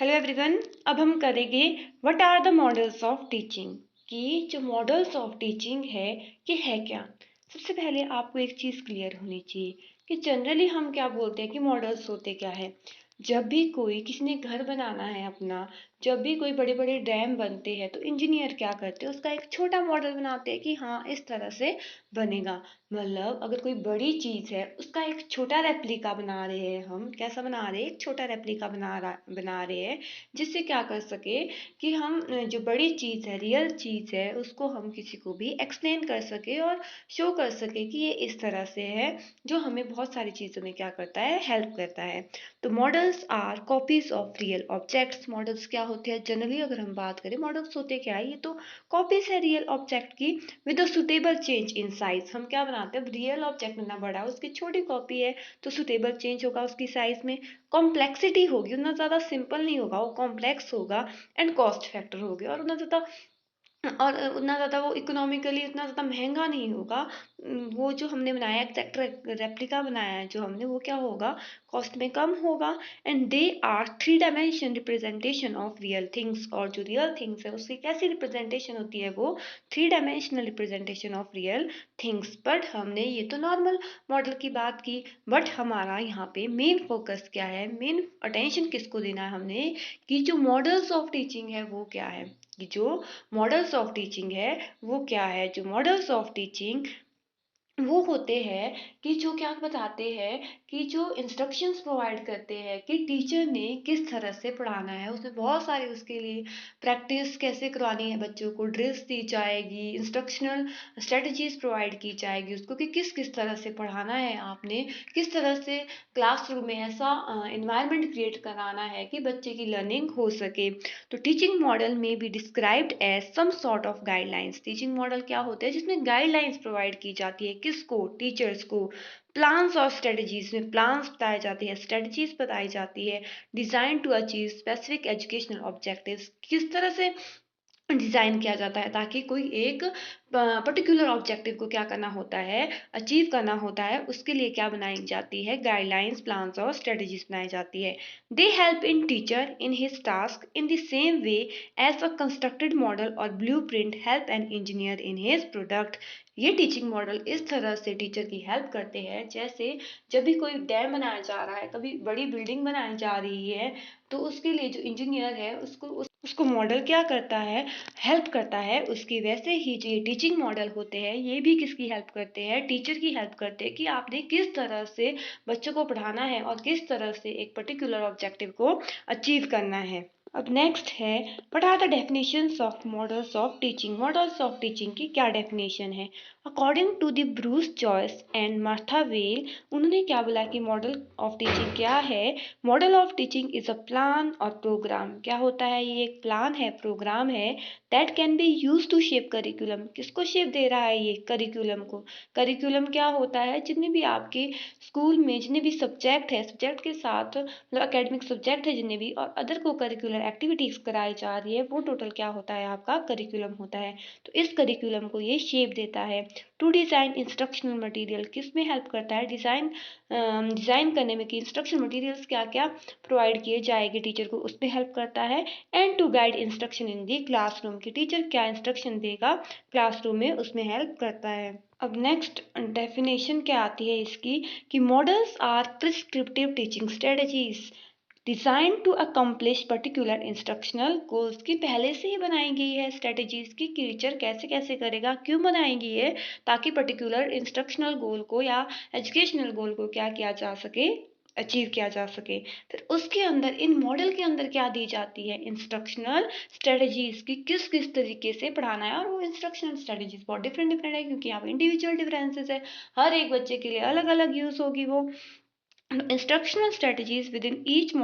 Hello everyone. अब हम करेंगे what are the models of teaching. कि जो मॉडल्स ऑफ टीचिंग है ये है क्या। सबसे पहले आपको एक चीज़ क्लियर होनी चाहिए कि जनरली हम क्या बोलते हैं कि मॉडल्स होते क्या है। जब भी कोई किसी ने घर बनाना है अपना, जब भी कोई बड़े बड़े डैम बनते हैं तो इंजीनियर क्या करते हैं, उसका एक छोटा मॉडल बनाते हैं कि हाँ इस तरह से बनेगा। मतलब अगर कोई बड़ी चीज़ है उसका एक छोटा रेप्लिका बना रहे हैं, हम कैसा बना रहे हैं, एक छोटा रेप्लिका बना रहे हैं, जिससे क्या कर सके कि हम जो बड़ी चीज़ है, रियल चीज़ है, उसको हम किसी को भी एक्सप्लेन कर सके और शो कर सके कि ये इस तरह से है, जो हमें बहुत सारी चीज़ों में क्या करता है, हेल्प करता है। तो models are copies of real objects. Models क्या होते हैं, जनरली अगर हम बात करें मॉडल्स होते क्या है, ये तो कॉपीज है रियल ऑब्जेक्ट की with a suitable change in size. हम क्या बनाते हैं, रियल ऑब्जेक्ट इतना बड़ा है उसकी छोटी कॉपी है तो सुटेबल चेंज होगा उसकी साइज में, कॉम्प्लेक्सिटी होगी, उतना ज़्यादा सिंपल नहीं होगा, वो कॉम्प्लेक्स होगा, एंड कॉस्ट फैक्टर होगी, और उतना ज़्यादा वो इकोनॉमिकली उतना ज़्यादा महंगा नहीं होगा। वो जो हमने बनाया एग्जैक्ट रेप्लिका बनाया है जो हमने, वो क्या होगा, कॉस्ट में कम होगा। And they are three dimension representation of real things. और जो रियल थिंग्स है उसकी कैसी रिप्रेजेंटेशन होती है, वो three dimensional representation of real things. But हमने ये तो नॉर्मल मॉडल की बात की, बट हमारा यहाँ पे मेन फोकस क्या है, मेन अटेंशन किसको देना है हमने, कि जो मॉडल्स ऑफ टीचिंग है वो क्या है। कि जो मॉडल्स ऑफ टीचिंग है वो क्या है, जो मॉडल्स ऑफ टीचिंग वो होते हैं कि जो क्या बताते हैं कि जो इंस्ट्रक्शंस प्रोवाइड करते हैं कि टीचर ने किस तरह से पढ़ाना है, उसमें बहुत सारी उसके लिए प्रैक्टिस कैसे करवानी है, बच्चों को ड्रिल्स दी जाएगी, इंस्ट्रक्शनल स्ट्रेटजीज प्रोवाइड की जाएगी उसको कि किस किस तरह से पढ़ाना है, आपने किस तरह से क्लासरूम में ऐसा इन्वायरमेंट क्रिएट कराना है कि बच्चे की लर्निंग हो सके। तो टीचिंग मॉडल में be described as some sort of guidelines. Teaching model क्या होते हैं, जिसमें गाइडलाइंस प्रोवाइड की जाती है, किसको, टीचर्स को। प्लान्स और स्ट्रेटजीज में प्लान्स बताए जाते हैं, स्ट्रेटजीज बताई जाती है। Design to achieve specific educational objectives, किस तरह से डिज़ाइन किया जाता है ताकि कोई एक पर्टिकुलर ऑब्जेक्टिव को क्या करना होता है, अचीव करना होता है, उसके लिए क्या बनाई जाती है, गाइडलाइंस, प्लान्स और स्ट्रेटजीज बनाई जाती है। They help in teacher in his task in the same way as a constructed model और blue print help an engineer in his product. ये टीचिंग मॉडल इस तरह से टीचर की हेल्प करते हैं, जैसे जब भी कोई डैम बनाया जा रहा है, कभी बड़ी बिल्डिंग बनाई जा रही है, तो उसके लिए जो इंजीनियर है उसको मॉडल क्या करता है, हेल्प करता है उसकी। वैसे ही जो ये टीचिंग मॉडल होते हैं ये भी किसकी हेल्प करते हैं, टीचर की हेल्प करते हैं कि आपने किस तरह से बच्चों को पढ़ाना है और किस तरह से एक पर्टिकुलर ऑब्जेक्टिव को अचीव करना है। अब नेक्स्ट है, what are the definitions of models of teaching. Models of teaching की क्या डेफिनेशन है, according to the Bruce Joyce and Martha Weil, उन्होंने क्या बोला कि मॉडल ऑफ टीचिंग क्या है। Model of teaching is a plan और प्रोग्राम। क्या होता है, ये एक प्लान है, प्रोग्राम है, that can be use to shape curriculum. किसको शेप दे रहा है, ये करिकुलम को। करिकुलम क्या होता है, जितने भी आपके स्कूल में जितने भी सब्जेक्ट है, सब्जेक्ट के साथ मतलब एकेडमिक सब्जेक्ट है जितने भी, और अदर को करिकुलर एक्टिविटीज कराई जा रही है, वो टोटल क्या होता है, आपका करिकुलम होता है। तो इस करिकुलम को ये शेप देता है। टू डिजाइन इंस्ट्रक्शनल मटेरियल, किस में हेल्प करता है, डिजाइन करने में कि इंस्ट्रक्शन मटेरियल्स क्या क्या प्रोवाइड किए जाएंगे टीचर को, उसमें हेल्प करता है। And to guide instruction in the classroom, की टीचर क्या इंस्ट्रक्शन देगा क्लासरूम में, उसमें हेल्प करता है। अब नेक्स्ट डेफिनेशन क्या आती है इसकी, कि models are prescriptive teaching strategies design to accomplish particular instructional goals, की पहले से ही बनाई गई है स्ट्रेटजीज की कि टीचर कैसे कैसे करेगा, क्यों बनाई गई है, ताकि पर्टिकुलर इंस्ट्रक्शनल गोल को या एजुकेशनल गोल को क्या किया जा सके, अचीव किया जा सके। फिर उसके अंदर इन मॉडल के अंदर क्या दी जाती है, इंस्ट्रक्शनल स्ट्रेटजीज की किस किस तरीके से पढ़ाना है। और वो इंस्ट्रक्शनल स्ट्रेटजीज बहुत डिफरेंट डिफरेंट है, क्योंकि यहाँ पे इंडिविजुअल डिफरेंसेस है, हर एक बच्चे के लिए अलग अलग यूज होगी वो। Instructional strategies with in each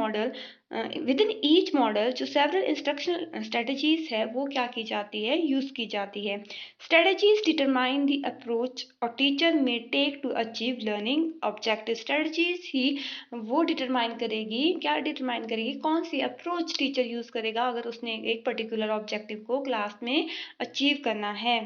model जो सेवरल इंस्ट्रक्शनल स्ट्रेटजीज है वो क्या की जाती है, यूज की जाती है। स्ट्रेटजीज डिटरमाइन द अप्रोच और टीचर में take to achieve learning objective. Strategies ही वो डिटरमाइन करेगी, क्या डिटरमाइन करेगी, कौन सी अप्रोच टीचर यूज करेगा अगर उसने एक पर्टिकुलर ऑब्जेक्टिव को क्लास में अचीव करना है।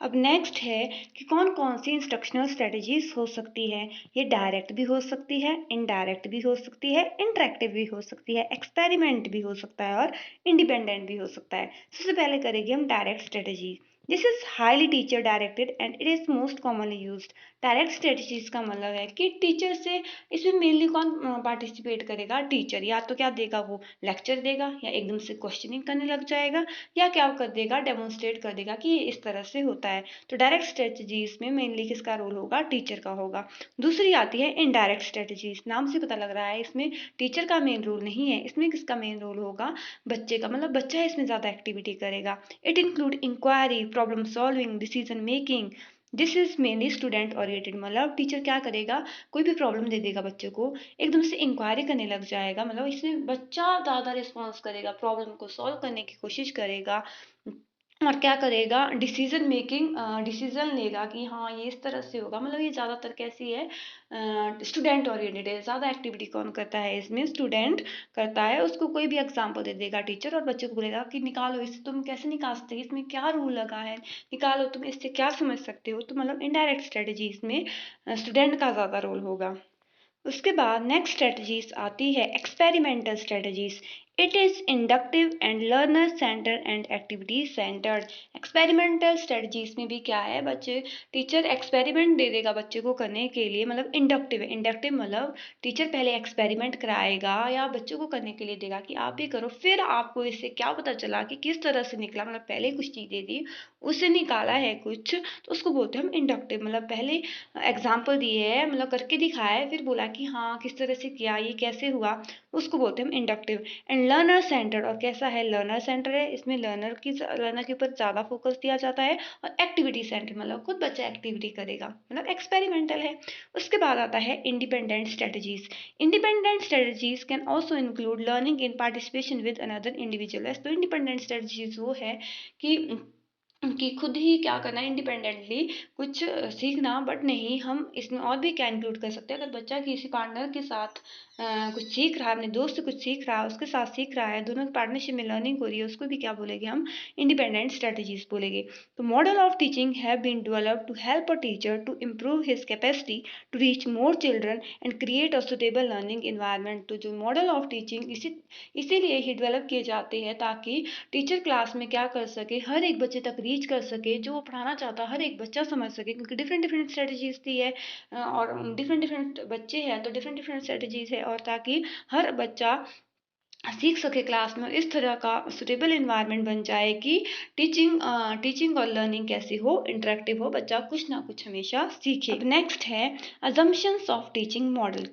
अब नेक्स्ट है कि कौन कौन सी इंस्ट्रक्शनल स्ट्रेटजीज हो सकती है। ये डायरेक्ट भी हो सकती है, इनडायरेक्ट भी हो सकती है, इंटरेक्टिव भी हो सकती है, एक्सपेरिमेंट भी हो सकता है और इंडिपेंडेंट भी हो सकता है। सबसे पहले करेंगे हम direct strategy. This is highly teacher directed and it is most commonly used. Direct strategies का मतलब है कि टीचर से, इसमें मेनली कौन पार्टिसिपेट करेगा, टीचर। या तो क्या देगा, वो लेक्चर देगा या एकदम से क्वेश्चनिंग करने लग जाएगा या क्या कर देगा, डेमोन्स्ट्रेट कर देगा कि ये इस तरह से होता है। तो डायरेक्ट स्ट्रेटजीज में मेनली किसका रोल होगा, टीचर का होगा। दूसरी आती है इनडायरेक्ट स्ट्रेटजीज। नाम से पता लग रहा है इसमें टीचर का मेन रोल नहीं है, इसमें किसका मेन रोल होगा, बच्चे का। मतलब बच्चा इसमें ज़्यादा एक्टिविटी करेगा। It include inquiry, problem solving, decision making. This is mainly student oriented. मतलब टीचर क्या करेगा, कोई भी प्रॉब्लम दे देगा बच्चे को, एकदम से इंक्वायरी करने लग जाएगा। मतलब इसमें बच्चा ज़्यादा रिस्पॉन्स करेगा, प्रॉब्लम को सॉल्व करने की कोशिश करेगा और क्या करेगा, डिसीजन मेकिंग, डिसीजन लेगा कि हाँ ये इस तरह से होगा। मतलब ये ज़्यादातर कैसी है, स्टूडेंट ओरिएंटेड है। ज़्यादा एक्टिविटी कौन करता है इसमें, स्टूडेंट करता है। उसको कोई भी एग्जाम्पल दे देगा टीचर और बच्चे को बोलेगा कि निकालो इससे, तुम कैसे निकाल सकते हो, इसमें क्या रूल लगा है, निकालो तुम इससे क्या समझ सकते हो। तो मतलब इनडायरेक्ट स्ट्रेटजी इसमें स्टूडेंट का ज़्यादा रोल होगा। उसके बाद नेक्स्ट स्ट्रेटजीज आती है experimental strategies. It is inductive and learner centre and activity centred. Experimental strategies में भी क्या है, बच्चे, टीचर एक्सपेरिमेंट दे देगा बच्चे को करने के लिए। मतलब इंडक्टिव है, इंडक्टिव मतलब टीचर पहले एक्सपेरिमेंट कराएगा या बच्चों को करने के लिए देगा कि आप भी करो, फिर आपको इससे क्या पता चला कि किस तरह से निकला, मतलब पहले कुछ चीज़ दे दी, उससे निकाला है कुछ, तो उसको बोलते हैं हम इंडक्टिव। मतलब पहले एग्जाम्पल दिए है, मतलब करके दिखाया है, फिर बोला कि हाँ किस तरह से किया, ये कैसे हुआ, उसको बोलते हैं हम इंडक्टिव। एंड लर्नर सेंटर, और कैसा है, लर्नर सेंटर है, इसमें लर्नर के ऊपर ज़्यादा फोकस दिया जाता है। और एक्टिविटी सेंटर मतलब खुद बच्चा एक्टिविटी करेगा, मतलब एक्सपेरिमेंटल है। उसके बाद आता है independent strategies. Independent strategies can also include learning in participation with another individual. तो इंडिपेंडेंट स्ट्रेटजीज वो है कि खुद ही क्या करना है, इंडिपेंडेंटली कुछ सीखना। बट नहीं, हम इसमें और भी क्या इंक्लूड कर सकते हैं, अगर बच्चा किसी पार्टनर के साथ कुछ सीख रहा है, अपने दोस्त से कुछ सीख रहा है, उसके साथ सीख रहा है, दोनों की पार्टनरशिप में लर्निंग हो रही है, उसको भी क्या बोलेंगे हम, इंडिपेंडेंट स्ट्रेटजीज बोलेंगे। तो model of teaching have been developed to help a teacher to improve his capacity to reach more children and create a suitable learning environment. तो जो मॉडल ऑफ टीचिंग इसीलिए ही डेवलप किए जाते हैं ताकि टीचर क्लास में क्या कर सके, हर एक बच्चे तक रीच कर सके, जो वो पढ़ाना चाहता है हर एक बच्चा समझ सके। क्योंकि डिफरेंट डिफरेंट स्ट्रेटजीज दी है और डिफरेंट डिफरेंट बच्चे हैं, तो डिफरेंट डिफरेंट स्ट्रेटजीज है, और ताकि हर बच्चा सीख सके क्लास में, इस तरह का सुटेबल इन्वायरमेंट बन जाए कि टीचिंग और लर्निंग कैसी हो, इंटरेक्टिव हो, बच्चा कुछ ना कुछ हमेशा सीखे। अब नेक्स्ट है अजम्पशंस ऑफ टीचिंग मॉडल।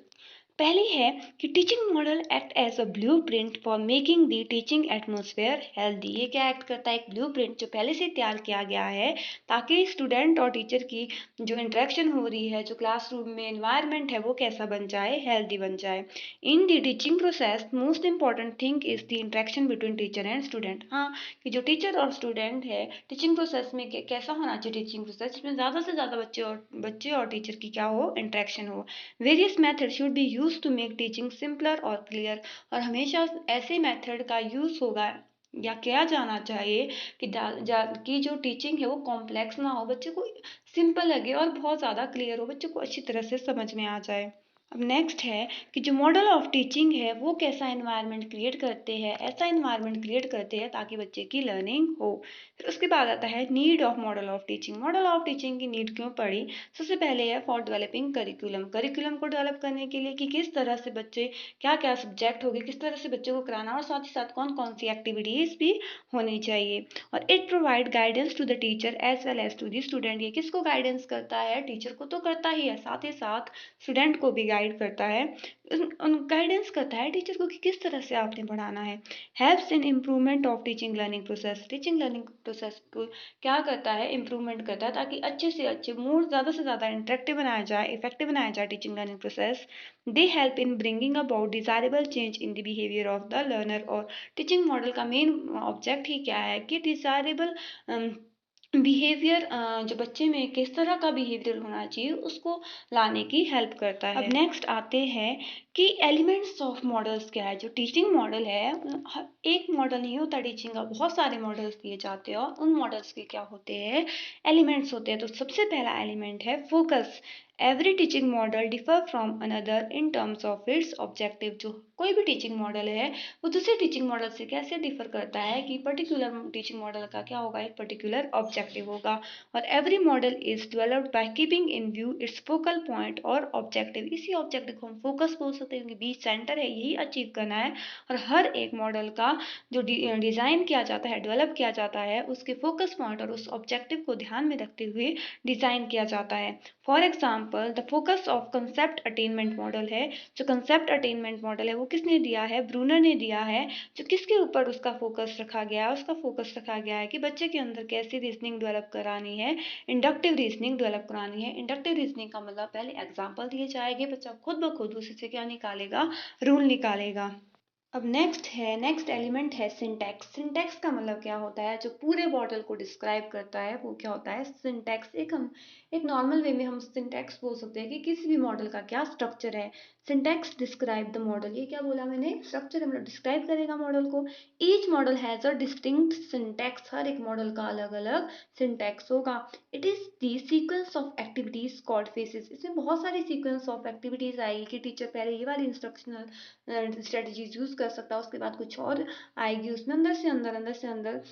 पहली है कि teaching model act as a blueprint for making the teaching atmosphere healthy. ये क्या एक्ट करता है, एक ब्लूप्रिंट जो पहले से तैयार किया गया है ताकि स्टूडेंट और टीचर की जो इंटरेक्शन हो रही है, जो क्लासरूम में एनवायरनमेंट है, वो कैसा बन जाए, हेल्दी बन जाए। In the teaching process most important thing is the interaction between teacher and student. हाँ, कि जो टीचर और स्टूडेंट है, टीचिंग प्रोसेस में कैसा होना चाहिए, टीचिंग प्रोसेस में ज़्यादा से ज़्यादा बच्चे और टीचर की क्या हो, इंटरेक्शन हो। Various method should be use to make teaching simpler और क्लियर। और हमेशा ऐसे मेथड का यूज होगा या किया जाना चाहिए कि जो टीचिंग है वो कॉम्प्लेक्स ना हो, बच्चे को सिंपल लगे और बहुत ज़्यादा क्लियर हो, बच्चे को अच्छी तरह से समझ में आ जाए। अब नेक्स्ट है कि जो मॉडल ऑफ टीचिंग है वो कैसा इन्वायरमेंट क्रिएट करते हैं, ऐसा इन्वायरमेंट क्रिएट करते हैं ताकि बच्चे की लर्निंग हो। फिर उसके बाद आता है need of model of teaching. Model of teaching की नीड क्यों पड़ी, सबसे पहले है फॉर डेवलपिंग करिकुलम। करिकुलम को डेवलप करने के लिए कि किस तरह से बच्चे, क्या क्या सब्जेक्ट होंगे, किस तरह से बच्चे को कराना, और साथ ही साथ कौन कौन सी एक्टिविटीज़ भी होनी चाहिए। और it provide guidance to the teacher as well as to the student. ये किसको गाइडेंस करता है, टीचर को तो करता ही है, साथ ही साथ स्टूडेंट को भी गाइड करता है, गाइडेंस करता है टीचर को कि किस तरह से आपने पढ़ाना है। Helps in improvement of teaching learning process. Teaching learning process को क्या करता है, इम्प्रूवमेंट करता है ताकि अच्छे से अच्छे, मोर ज़्यादा से ज़्यादा इंटरेक्टिव बनाया जाए, इफेक्टिव बनाया जाए teaching learning process. They help in bringing about desirable change in the behaviour of the learner. और टीचिंग मॉडल का मेन ऑब्जेक्ट ही क्या है कि डिजायरेबल बिहेवियर जो बच्चे में किस तरह का बिहेवियर होना चाहिए उसको लाने की हेल्प करता है। अब नेक्स्ट आते हैं कि एलिमेंट्स ऑफ मॉडल्स क्या है। जो टीचिंग मॉडल है एक मॉडल नहीं होता टीचिंग का, बहुत सारे मॉडल्स दिए जाते हैं और उन मॉडल्स के क्या होते हैं, एलिमेंट्स होते हैं। तो सबसे पहला एलिमेंट है focus. Every teaching model differ from another in terms of its objective. जो कोई भी टीचिंग मॉडल है वो दूसरे टीचिंग मॉडल से कैसे डिफर करता है कि पर्टिकुलर टीचिंग मॉडल का क्या होगा, एक पर्टिकुलर ऑब्जेक्टिव होगा। और every model is developed by keeping in view it's focal point और ऑब्जेक्टिव। इसी ऑब्जेक्टिव को हम फोकस बोल सकते हैं, क्योंकि बीच सेंटर है, यही अचीव करना है। और हर एक मॉडल का जो डिज़ाइन किया जाता है, डेवलप किया जाता है, उसके फोकस पॉइंट और उस ऑब्जेक्टिव को ध्यान में रखते हुए डिज़ाइन किया जाता है। For example the focus of concept attainment model है। जो कंसेप्ट अटेनमेंट मॉडल है वो किसने दिया है, ब्रूनर ने दिया है। जो किसके ऊपर उसका फोकस रखा गया है, उसका फोकस रखा गया है कि बच्चे के अंदर कैसी रीजनिंग डेवलप करानी है, इंडक्टिव रीजनिंग डेवलप करानी है। इंडक्टिव रीजनिंग का मतलब पहले एग्जाम्पल दिए जाएंगे, बच्चा खुद ब खुद उसी से क्या निकालेगा, रूल निकालेगा। अब नेक्स्ट एलिमेंट है सिंटैक्स। सिंटैक्स का मतलब क्या होता है, जो पूरे मॉडल को डिस्क्राइब करता है वो क्या होता है, सिंटैक्स। एक नॉर्मल वे में हम सिंटैक्स बोल सकते हैं कि किसी भी मॉडल का क्या स्ट्रक्चर है। सिंटैक्स डिस्क्राइब द मॉडल, ये क्या बोला मैंने, स्ट्रक्चर मतलब डिस्क्राइब करेगा मॉडल को। Each model has a distinct syntax, हर एक मॉडल का अलग अलग सिंटैक्स होगा। It is the sequence of activities called phases. इसमें बहुत सारी सीक्वेंस ऑफ एक्टिविटीज आएगी कि टीचर पहले ये वाली इंस्ट्रक्शनल स्ट्रेटजीज यूज कर सकता है, उसके बाद कुछ और आएगी उसमें। अंदर से अंदर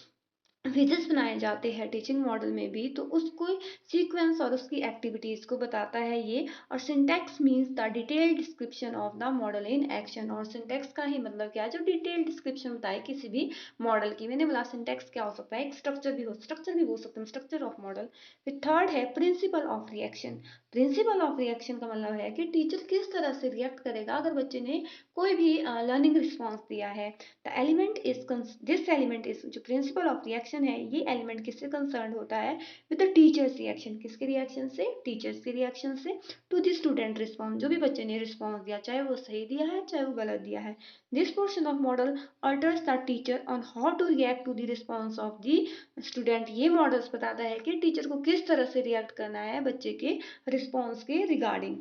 फिजिक्स बनाए जाते हैं टीचिंग मॉडल में भी, तो उसको सीक्वेंस और उसकी एक्टिविटीज को बताता है ये। और syntax means the detailed description of the model in action. और सिंटैक्स का ही मतलब क्या है, जो डिटेल्ड डिस्क्रिप्शन बताए किसी भी मॉडल की। मैंने बोला सिंटैक्स क्या हो सकता है, एक स्ट्रक्चर भी बोल सकते हैं, स्ट्रक्चर ऑफ मॉडल। फिर थर्ड है principle of reaction. Principle of reaction का मतलब है कि टीचर किस तरह से रिएक्ट करेगा अगर बच्चे ने कोई भी लर्निंग रिस्पॉन्स दिया है। The element is this element is, जो प्रिंसिपल ऑफ रिएक्शन है ये एलिमेंट किससे कंसर्न होता है, विद द टीचर्स रिएक्शन। किसके रिएक्शन से, टीचर्स के रिएक्शन से। टू द स्टूडेंट रिस्पॉन्स, जो भी बच्चे ने रिस्पॉन्स दिया, चाहे वो सही दिया है चाहे वो गलत दिया है। This portion of model alters the teacher on how to react to the response of the student. ये मॉडल्स बताता है कि टीचर को किस तरह से रिएक्ट करना है बच्चे के रिस्पॉन्स के रिगार्डिंग।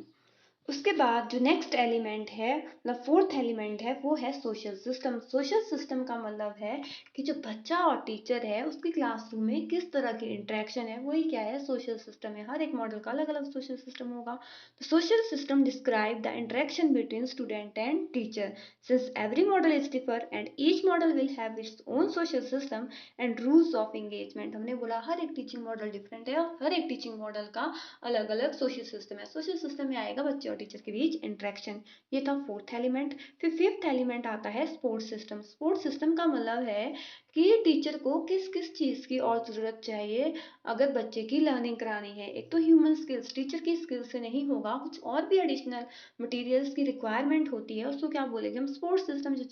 उसके बाद जो नेक्स्ट एलिमेंट है, मतलब फोर्थ एलिमेंट है, वो है सोशल सिस्टम। सोशल सिस्टम का मतलब है कि जो बच्चा और टीचर है उसकी क्लासरूम में किस तरह की इंटरेक्शन है, वही क्या है, सोशल सिस्टम है। हर एक मॉडल का अलग अलग सोशल सिस्टम होगा। तो social system describe the interaction between student and teacher. Since every model is differ and each model will have its own social system and rules of engagement. हमने बोला हर एक टीचिंग मॉडल डिफरेंट है और हर एक teaching model का अलग अलग social system है। सोशल सिस्टम में आएगा बच्चे और टीचर के बीच इंटरेक्शन। ये था फोर्थ एलिमेंट। फिर फिफ्थ एलिमेंट आता है स्पोर्ट सिस्टम। स्पोर्ट सिस्टम का मतलब है कि टीचर को किस किस चीज़ की और ज़रूरत चाहिए अगर बच्चे की लर्निंग करानी है। एक तो ह्यूमन स्किल्स, टीचर की स्किल से नहीं होगा, कुछ और भी एडिशनल मटेरियल्स की रिक्वायरमेंट होती है, उसको क्या बोलेंगे हम, स्पोर्ट सिस्टम, जो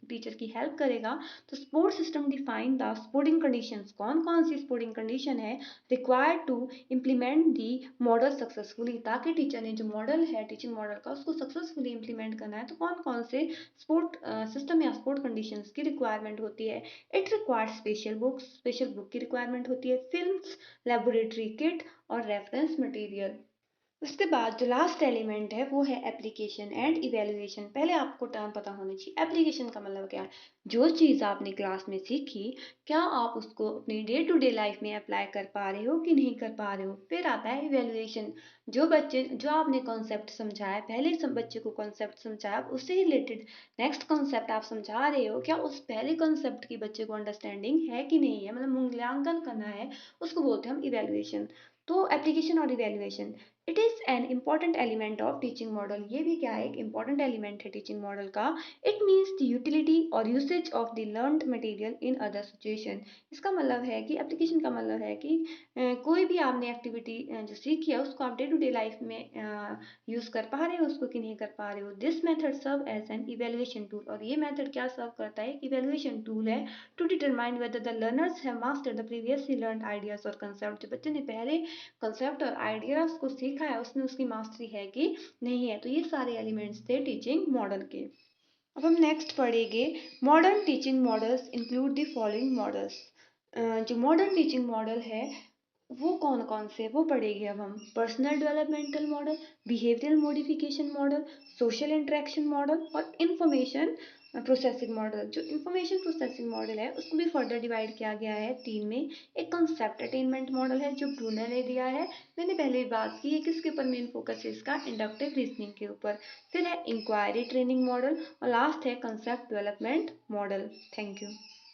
टीचर की हेल्प करेगा। तो sport system define the sporting conditions, कौन कौन सी स्पोर्टिंग कंडीशन है required to implement the model successfully. ताकि टीचर ने जो मॉडल है टीचिंग मॉडल का उसको सक्सेसफुली इम्प्लीमेंट करना है, तो कौन कौन से स्पोर्ट सिस्टम या स्पोर्ट कंडीशंस की रिक्वायरमेंट होती है। इट रिक्वायर्ड स्पेशल बुक की रिक्वायरमेंट होती है, फिल्म्स, लेबोरेटरी किट और रेफरेंस मटेरियल। उसके बाद जो लास्ट एलिमेंट है वो है एप्लीकेशन एंड इवेल्युएशन। पहले आपको टर्म पता होनी चाहिए। एप्लीकेशन का मतलब क्या है, जो चीज़ आपने क्लास में सीखी क्या आप उसको अपनी डे टू डे लाइफ में अप्लाई कर पा रहे हो कि नहीं कर पा रहे हो। फिर आता है इवेल्युएशन। जो आपने कॉन्सेप्ट समझाया, पहले सब बच्चे को कॉन्सेप्ट समझाया, उससे रिलेटेड नेक्स्ट कॉन्सेप्ट आप समझा रहे हो, क्या उस पहले कॉन्सेप्ट की बच्चे को अंडरस्टैंडिंग है कि नहीं है, मतलब मूल्यांकन करना है, उसको बोलते हैं हम इवेल्युएशन। तो एप्लीकेशन और evaluation, it is an important element of teaching model. ये भी क्या है, एक इम्पॉर्टेंट एलिमेंट है टीचिंग मॉडल का। इट मीन्स द यूटिलिटी और usage of the learned material in other situation. इसका मतलब है कि एप्लीकेशन का मतलब है कि कोई भी आपने एक्टिविटी जो सीखी है उसको आप डे टू डे लाइफ में यूज कर पा रहे हो उसको कि नहीं कर पा रहे हो। This method serve as an evaluation tool. और ये मेथड क्या सर्व करता है, इवेल्युएशन टूल है to determine whether the learners have mastered the previously learned ideas और कंसेप्ट। जो बच्चे ने पहले कंसेप्ट और आइडियाज को सीखा है उसमें उसकी मास्टरी है कि नहीं है। तो ये सारे एलिमेंट्स थे टीचिंग मॉडल के। अब हम नेक्स्ट पढ़ेंगे modern teaching models include the following models. जो मॉडर्न टीचिंग मॉडल है वो कौन कौन से वो पढ़ेंगे अब हम। Personal developmental model, behavioural modification model, social interaction model और इंफॉर्मेशन प्रोसेसिंग मॉडल। जो इंफॉर्मेशन प्रोसेसिंग मॉडल है उसको भी फर्दर डिवाइड किया गया है तीन में। एक कंसेप्ट अटेनमेंट मॉडल है जो ब्रूनर ने दिया है, मैंने पहले भी बात की है, किसके ऊपर मेन फोकस है इसका, इंडक्टिव रीजनिंग के ऊपर। फिर है इंक्वायरी ट्रेनिंग मॉडल और लास्ट है concept development model. Thank you.